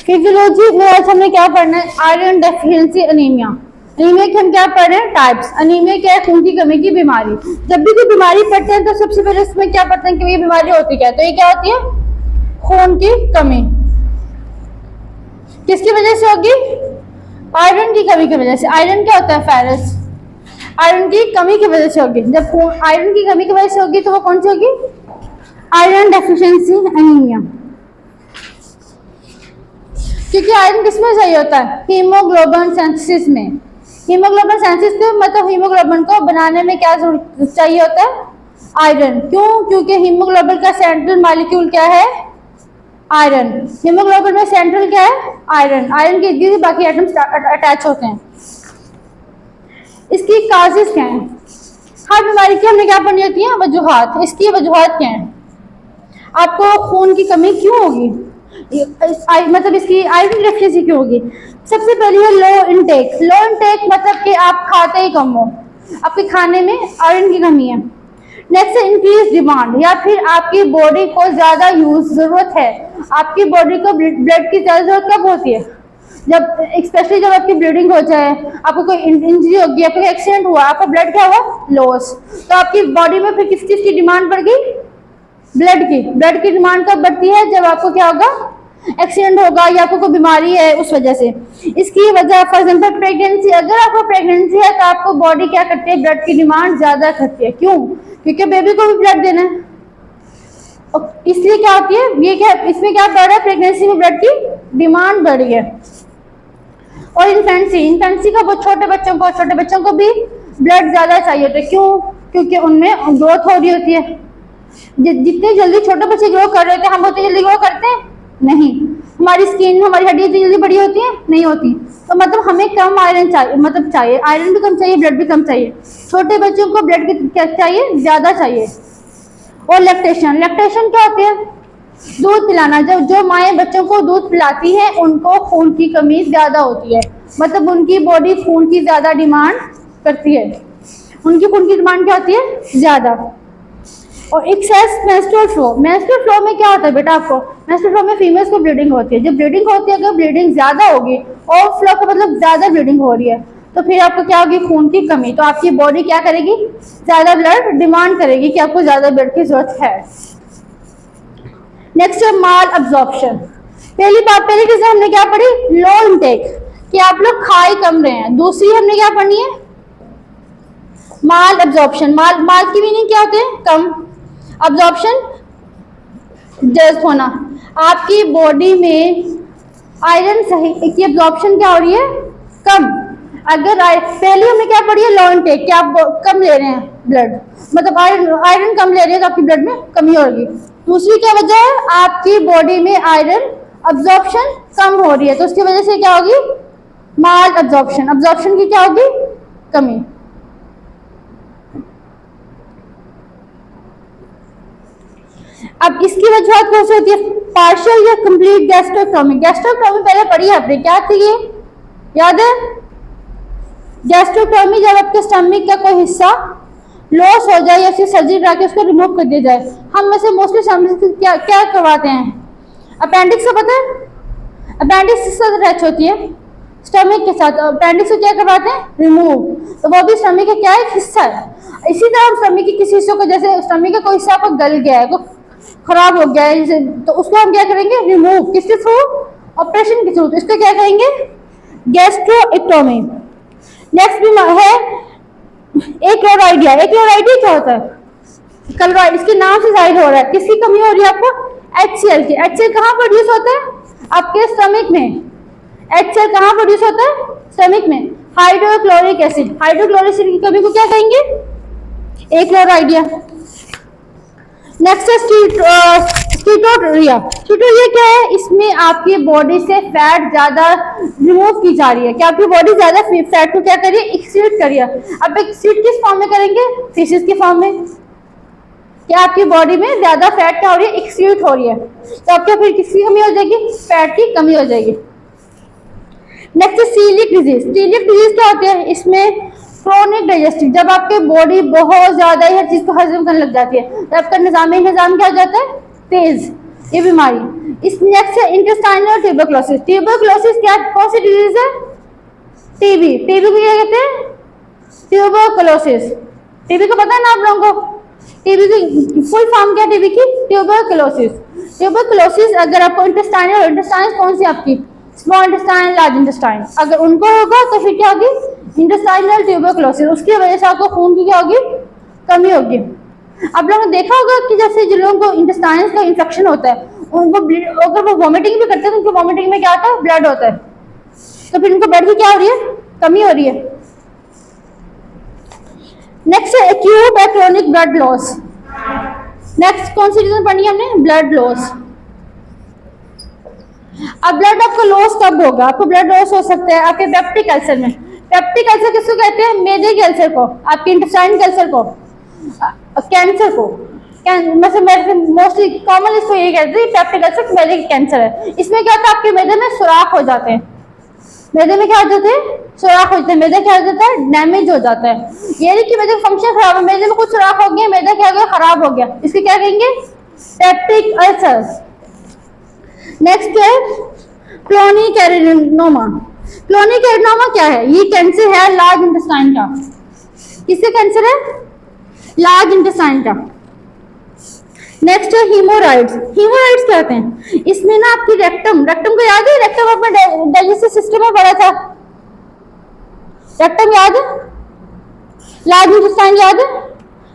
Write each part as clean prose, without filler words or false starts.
Physiology में आज हमने क्या पढ़ना है? Iron deficiency anaemia. एनीमिया के हम क्या पढ़ रहे हैं? टाइप्स। एनीमिया क्या है? खून की कमी की बीमारी। जब भी कोई बीमारी पड़ते हैं तो सबसे पहले इसमें क्या पढ़ते हैं कि ये बीमारी होती क्या है? तो ये क्या होती है? खून की कमी। किसकी वजह से होगी? आयरन की कमी की वजह से। आयरन क्या होता है? फेरस। आयरन की कमी की वजह से होगी। जब आयरन की कमी की वजह से होगी तो वो कौन सी होगी? Iron deficiency anaemia. क्योंकि आयरन किसमें चाहिए होता है? हीमोग्लोबिन सिंथेसिस में। हीमोग्लोबिन सिंथेसिस को मतलब हीमोग्लोबिन को बनाने में क्या चाहिए होता है? आयरन। क्यों? क्योंकि हीमोग्लोबिन का सेंट्रल मॉलिक्यूल क्या है? आयरन। हीमोग्लोबिन में सेंट्रल क्या है? आयरन। आयरन के इर्द बाकी एटम्स अटैच होते हैं। इसकी काजेस क्या है? हर बीमारी की हमने क्या पढ़नी होती है? वजूहात। इसकी वजूहात क्या है? आपको खून की कमी क्यों होगी? मतलब इसकी आयरन डेफिशिएंसी क्यों होगी? सबसे पहले है लो इनटेक। लो इनटेक मतलब कि आप खाते ही कम हो, आपके खाने में आयरन की कमी है। नेक्स्ट है इंक्रीज डिमांड, या फिर आपकी बॉडी को ज्यादा जरूरत है। आपकी बॉडी को ब्लड की ज्यादा जरूरत कब होती है? जब स्पेशली जब आपकी ब्लीडिंग हो जाए, आपको कोई इंजरी होगी, आपको एक्सीडेंट हुआ, आपका ब्लड क्या हुआ? लॉस। तो आपकी बॉडी में फिर किस चीज की डिमांड बढ़ गई? ब्लड की। ब्लड की डिमांड कब बढ़ती है? जब आपको क्या होगा? एक्सीडेंट होगा या आपको कोई बीमारी है उस वजह से। इसकी वजह फॉर एग्जाम्पल प्रेगनेंसी, अगर आपको प्रेगनेंसी है तो आपको बॉडी क्या करती है? ब्लड की डिमांड ज्यादा करती है। क्यों? क्योंकि बेबी को भी ब्लड देना है। इसलिए क्या होती है? ये क्या इसमें क्या बढ़ रहा है? प्रेगनेंसी में ब्लड की डिमांड बढ़ रही है। और इन्फेंसी का बहुत छोटे बच्चों को भी ब्लड ज्यादा चाहिए होता है। क्यों? क्योंकि उनमें ग्रोथ हो रही होती है। जितने जल्दी छोटे बच्चे ग्रो कर रहे थे, हम उतनी जल्दी ग्रो करते हैं नहीं। हमारी स्किन, हमारी हड्डी इतनी जल्दी बड़ी होती है नहीं होती। तो मतलब हमें कम आयरन चाहिए, मतलब चाहिए आयरन भी कम चाहिए, ब्लड भी कम चाहिए। छोटे बच्चों को ब्लड क्या चाहिए? ज्यादा चाहिए। और लैक्टेशन। लैक्टेशन क्या होती है? दूध पिलाना। जब जो माएँ बच्चों को दूध पिलाती हैं उनको खून की कमी ज्यादा होती है, मतलब उनकी बॉडी खून की ज्यादा डिमांड करती है। उनकी खून की डिमांड क्या होती है? ज्यादा। और excess menstrual flow. Menstrual flow में क्या होता है बेटा? आपको मेंस्ट्रुअल फ्लो में फीमेल्स को ब्लीडिंग होती है। जब ब्लीडिंग होती है, अगर ब्लीडिंग ज्यादा होगी और फ्लो का मतलब ज्यादा ब्लीडिंग हो रही है, तो फिर आपको क्या होगी? खून की कमी। तो आपकी बॉडी क्या करेगी? ज्यादा ब्लड डिमांड करेगी कि आपको ज्यादा ब्लड की जरूरत है। नेक्स्ट है माल अब्जॉर्प्शन। पहली चीज हमने क्या पढ़ी? लो इनटेक, कि आप लोग खा ही कम रहे हैं। दूसरी हमने क्या पढ़नी है? माल अब्जॉर्प्शन। माल की मीनिंग क्या होती है? कम। अब्जॉर्प्शन जस्ट होना। आपकी बॉडी में आयरन सही की अब्जॉर्प्शन क्या हो रही है? कम। अगर पहले हमने क्या पढ़ी है? लो इनटेक, कि आप कम ले रहे हैं ब्लड, मतलब आयरन कम ले रहे हैं तो आपकी ब्लड में कमी होगी। दूसरी क्या वजह है? आपकी बॉडी में आयरन अब्जॉर्प्शन कम हो रही है, तो उसकी वजह से क्या होगी? माल अब्जॉर्प्शन। अब्जॉर्प्शन की क्या होगी? कमी। अब इसकी वजह कौन सी होती है? पार्शियल या कंप्लीट गैस्ट्रोक्टोमी। गैस्ट्रोक्टोमी पहले पढ़ी है आपने, क्या थी ये? याद है? गैस्ट्रोक्टोमी जब आपके स्टमक का कोई हिस्सा लॉस हो जाए या फिर सर्जरी करा के उसको रिमूव कर दिया जाए। हम में से मोस्टली स्टमक क्या क्या करवाते हैं? अपेंडिक्स का पता है? अपेंडिक्स किसके साथ अटैच होती है? स्टमक के साथ। अपेंडिक्स को क्या करवाते हैं? रिमूव। तो वो भी स्टमक का क्या है? हिस्सा है। इसी तरह हम स्टमक के किसी हिस्से को, जैसे स्टमक का कोई हिस्सा आपको गल गया है, खराब हो गया है, तो उसको हम क्या करेंगे? रिमूव। किसके थ्रू? ऑपरेशन के थ्रू। तो इसको क्या कहेंगे? गैस्ट्रोइक्टोमी। नेक्स्ट भी है एक्लोराइडिया। एक्लोराइडिया क्या होता है? क्लोराइड, इसके नाम से जाहिर हो रहा है किसकी कमी हो रही है आपको? HCl की। HCl कहाँ प्रोड्यूस होता है? आपके स्टमक में। HCl कहाँ प्रोड्यूस होता है? स्टमक में। Hydrochloric acid. हाइड्रोक्लोरिक एसिड की कमी को क्या कहेंगे? एक्लोराइडिया। नेक्स्ट है स्टीटोरिया। स्टीटोरिया क्या है? इसमें आपकी बॉडी से फैट ज्यादा रिमूव की जा रही है, कि आपकी बॉडी ज्यादा फैट को क्या करिए? एक्सक्रीट करिए। अब एक्सक्रीट किस फॉर्म में करेंगे? फीसेस के फॉर्म में। क्या आपकी बॉडी में ज्यादा फैट क्या हो रही है? एक्सक्रीट हो रही है, तो आपको फिर किसकी कमी हो जाएगी? फैट की कमी हो जाएगी। Next coeliac disease. Coeliac disease क्या होती है? इसमें क्रोनिक डाइजेस्टिव, जब आपके बॉडी बहुत ज्यादा हर चीज को हजम करने लग जाती है, तो आपका निजाम क्या हो जाता है? तेज। ये बीमारी। इस नेक्स्ट है इंटेस्टाइनल ट्यूबरकुलोसिस। ट्यूबरकुलोसिस क्या कौन सी डिजीज है? टीबी। टीबी को क्या कहते हैं? ट्यूबरकुलोसिस। टीबी को पता है ना आप लोगों को? टीबी की फुल फॉर्म क्या है टीबी की? ट्यूबरकुलोसिस। ट्यूबरकुलोसिस अगर आपको इंटेस्टाइनल, इंटेस्टाइन कौन सी आपकी? स्मॉल इंटेस्टाइन, लार्ज इंटेस्टाइन, अगर उनको होगा तो फिर क्या होगी? Intestinal tuberculosis. उसकी वजह से आपको खून की क्या होगी? कमी होगी। आप लोगों ने देखा होगा कि जैसे जिन लोगों को इंटेस्टाइन का इंफेक्शन होता है उनको अगर वो वॉमिटिंग भी करते हैं तो उनको वॉमिटिंग में क्या आता है? ब्लड होता है। तो फिर उनको ब्लड की क्या हो रही है? कमी हो रही है। नेक्स्ट है एक्यूट और क्रोनिक ब्लड लॉस। नेक्स्ट कौन सी रीजन पढ़नी है हमने? Blood loss. अब ब्लड आपको लॉस कब होगा? आपको ब्लड लॉस हो सकता है आपके पेप्टिक अल्सर में। पेप्टिक अल्सर किसको कहते हैं? मैदे के अल्सर को, आपके इंटेस्टाइन के अल्सर को, कैंसर को। मोस्टली कॉमन इसको ये कहते हैं पेप्टिक अल्सर मैदे के कैंसर है। इसमें क्या होता है? आपके मैदे में सुराख हो जाते हैं। मैदे में क्या हो जाते हैं? सुराख हो जाते हैं। मैदा क्या हो जाता है? डैमेज हो जाता है। ये नहीं कि मैदे का फंक्शन खराब है, मैदे में कुछ सुराख हो गया, मैदा क्या हो गया? खराब हो गया। इसके क्या कहेंगे? Peptic ulcers. नेक्स्ट है क्लोनिकैरिनोमा। क्लोनिकैरिनोमा क्या है? ये कैंसर है लार्ज इंटेस्टाइन का। किससे कैंसर है? लार्ज इंटेस्टाइन का। नेक्स्ट है हीमोराइड्स। हीमोराइड्स क्या होते हैं? इसमें ना आपकी रेक्टम, रेक्टम को याद है? रेक्टम अपने डाइजेस्टिव सिस्टम में पड़ा था। रेक्टम याद है? लार्ज इंटेस्टाइन याद है?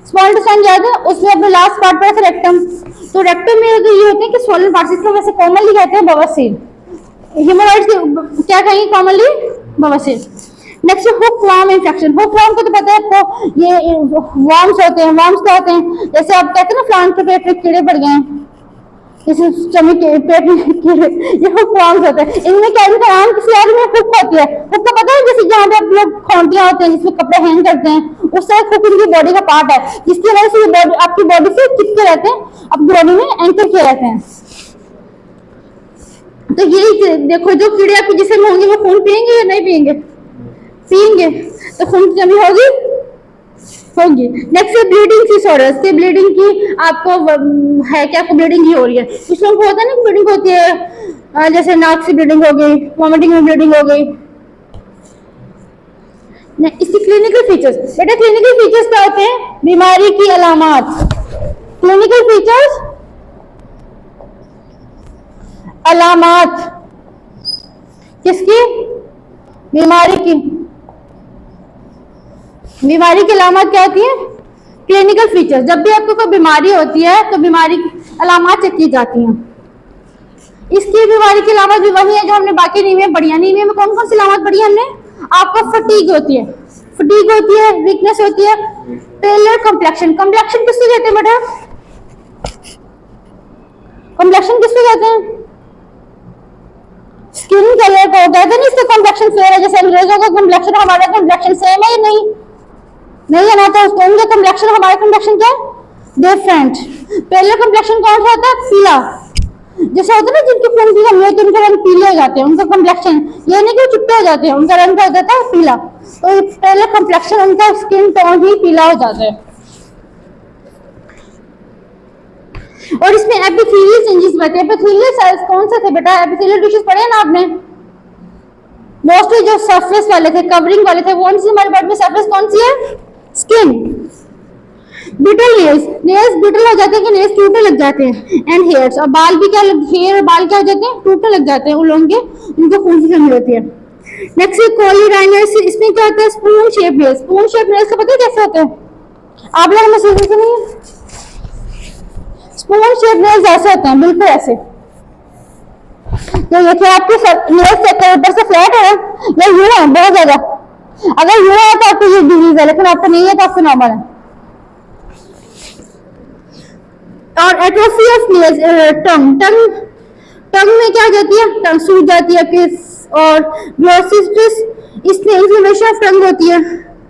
स्मॉल इंटेस्टाइन याद है? उसमें अपने लास्ट पार्ट पड़ा था रेक्टम। तो रेक्टम में तो ये होते हैं कि स्वोलन पार्ट्स, इसको वैसे कॉमनली कहते हैं बवासीर। हीमोराइड्स क्या कहेंगे कॉमनली? बवासीर। Next hook worm infection. Hook worm को तो पता है आपको, ये वर्म्स होते हैं। वर्म्स क्या होते हैं? जैसे आप कहते हैं ना प्लांट के पेट में कीड़े पड़ गए हैं, जैसे स्टमक के पेट में कीड़े, ये हुक वर्म्स होते हैं। इनमें क्या इनका नाम किसी और में हुक होती है। हुक का पता है? जैसे जहाँ पे आप लोग खोंटियां होते हैं जिसमें कपड़े हैंग करते हैं, उस तरह हुक इनकी बॉडी का पार्ट है, जिसकी वजह से ये बॉडी आपकी बॉडी से चिपके रहते हैं, आपकी बॉडी में एंकर किए रहते हैं। तो ये देखो, जो कीड़े आपके जिस्म में होंगे वो खून पियेंगे या नहीं पियेंगे? पियेंगे। तो खून की कमी होगी? होगी। नेक्स्ट है ब्लीडिंग डिसऑर्डर्स। की ब्लीडिंग की आपको है क्या? आपको ब्लीडिंग ही हो रही है। कुछ लोगों को होता है ना ब्लीडिंग होती है, जैसे नाक से ब्लीडिंग हो गई, वॉमिटिंग में ब्लीडिंग हो गई। इसकी क्लिनिकल फीचर्स। बेटा क्लिनिकल फीचर्स क्या होते हैं? बीमारी की अलामत। क्लिनिकल फीचर्स, अलामत किसकी? बीमारी की। बीमारी की अलामत क्या होती है? Clinical features. जब भी आपको कोई बीमारी होती है तो बीमारी की अलामत चेक की जाती हैं। इसकी बीमारी की अलामत भी वही है जो हमने बाकी नीमे पढ़ी है। नीमे में कौन कौन सी अलामत पढ़ी है हमने? आपको फटीग होती है, फटीग होती है, वीकनेस होती है, पेलर कम्प्लेक्शन। कम्प्लेक्शन किसको कहते हैं बेटा? कम्प्लेक्शन किसको कहते हैं? स्किन कलर को कहते हैं। इसका कम्प्लेक्शन फेयर है, जैसे अंग्रेजों का कम्प्लेक्शन हमारा कम्प्लेक्शन सेम है या नहीं? नहीं है ना, तो उनका कम्प्लेक्शन हमारा कम्प्लेक्शन क्या है? डिफरेंट। पहले कम्प्लेक्शन कौन सा होता है? पीला। जैसे होता है ना जिनके खून की कमी होती है उनके रंग पीले हो जाते हैं, उनका कम्प्लेक्शन ये नहीं कि वो चिट्टे हो जाते हैं, उनका रंग क्या हो जाता है? पीला। तो पहले कम्प्लेक्शन उनका स्किन टोन ही पीला हो जाता है। और इसमें एपिथेलियल चेंजेस होते हैं। एपिथेलियल सेल्स कौन से थे बेटा? एपिथेलियल टिश्यूज पढ़े ना आपने? मोस्टली जो सरफेस वाले थे, कवरिंग वाले थे। कौन सी हमारे बॉडी में सरफेस कौन सी है? Skin. Brittle nails, nails brittle हो जाते हैं कि नेल्स टूटने लग जाते हैं। एंड हेयर्स, और बाल भी क्या, हेयर और बाल क्या हो जाते हैं? टूटने लग जाते हैं उन लोगों के, उनको खून की कमी होती है। नेक्स्ट कोलिडाइनर्स। इसमें क्या होता है? Spoon shape nails. Spoon shape nails का पता है कैसे होते हैं? आप लोग महसूस करते नहीं? स्पून शेप नेल्स ऐसे होते हैं, बिल्कुल ऐसे। तो ये क्या आपके नेल्स ऊपर से फ्लैट है या यूं है बहुत ज्यादा? अगर यूं है तो आपको ये डिजीज है, लेकिन आपको नहीं है तो आपको नॉर्मल है। और एट्रोफी ऑफ नेल्स, टंग। टंग में क्या जाती है? टंग सूज जाती है किस, और ग्लोसिटिस, इसमें इन्फ्लेमेशन ऑफ टंग होती है।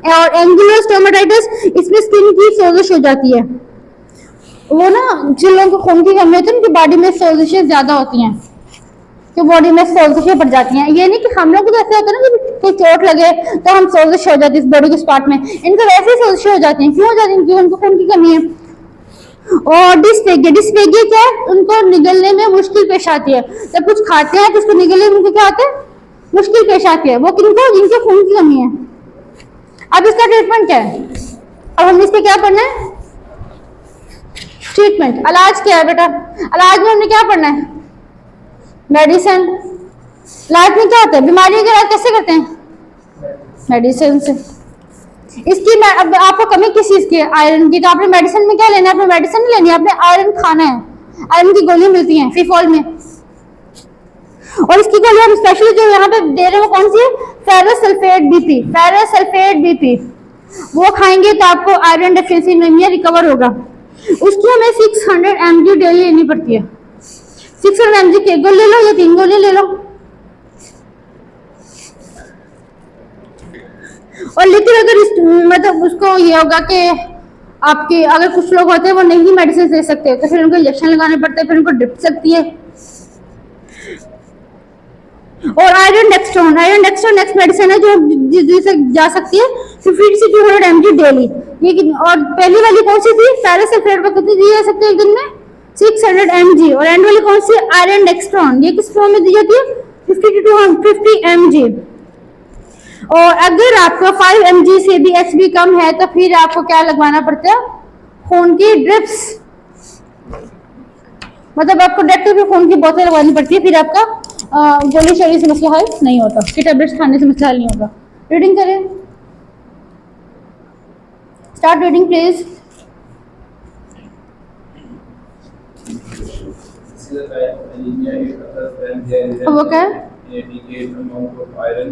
और एंगुलर स्टोमेटाइटिस, इसमें स्किन की सोजिश हो जाती है। वो ना जिन लोगों को खून की कमी होती है उनकी बॉडी में सोजिशें ज्यादा होती हैं, तो बॉडी में सोजिशें बढ़ जाती हैं। ये नहीं कि हम लोग को ऐसे होता है ना कि कोई चोट लगे तो हम सोजिश हो जाती है इस बॉडी के स्पॉट में, इनको वैसे ही सोजिशें हो जाती हैं। क्यों हो जाती हैं? क्योंकि उनको खून की कमी है। और डिस्फेगिया क्या है, उनको निगलने में मुश्किल पेश आती है। जब कुछ खाते हैं तो उसको निगलने में उनको क्या आते हैं, मुश्किल पेश आती है। वो किनको, जिनके खून की कमी है। अब इसका ट्रीटमेंट क्या है, अब हमने इस पे क्या पढ़ना है, ट्रीटमेंट। इलाज क्या है बेटा, इलाज में हमने क्या पढ़ना है, मेडिसिन। इलाज में क्या होता है, बीमारी का इलाज कैसे करते हैं, मेडिसिन से। इसकी अब आपको कमी किस चीज की है, आयरन की, तो आपने मेडिसिन में क्या लेना है, आपने मेडिसिन नहीं लेनी है, आपने आयरन खाना है। आयरन की गोली मिलती है फीफॉल में, और इसकी गोली हम स्पेशली जो यहाँ पे दे रहे हैं वो कौन सी है, फेरोसल्फेट बीपी। फेरोसल्फेट बीपी वो खाएंगे तो आपको आयरन डेफिशिएंसी एनीमिया रिकवर होगा। उसकी हमें 600 mg डेली लेनी पड़ती है। 600 mg की एक गोली ले लो या 3 गोली ले लो। और लेकिन अगर मतलब उसको ये होगा कि आपके, अगर कुछ लोग होते हैं वो नहीं मेडिसिन ले सकते तो फिर उनको इंजेक्शन लगाने पड़ते हैं, फिर उनको ड्रिप सकती है। और आयरन डेक्सट्रोन नेक्स्ट मेडिसिन है जो जिससे जा सकती है 50 से 200 mg डेली। ये और पहली वाली कौन सी थी, फेरोसल्फेट पर कितनी दी जा सकती है एक दिन में, 600 mg। और एंड वाली कौन सी, आयरन डेक्सट्रोन, ये किस फॉर्म में दी जाती है, 50 to 250 mg। और अगर आपका 5 mg से भी HB कम है तो फिर आपको क्या लगवाना पड़ता है, खून की ड्रिप्स, मतलब आपको डायरेक्ट खून की बोतल लगवानी पड़ती है। फिर आपका गोली शरीर से मसला हल नहीं होता, कि टेबलेट्स खाने से मसला हल नहीं होगा। रीडिंग करें, स्टार्ट रीडिंग प्लीज। वो क्या है, inadequate amount of iron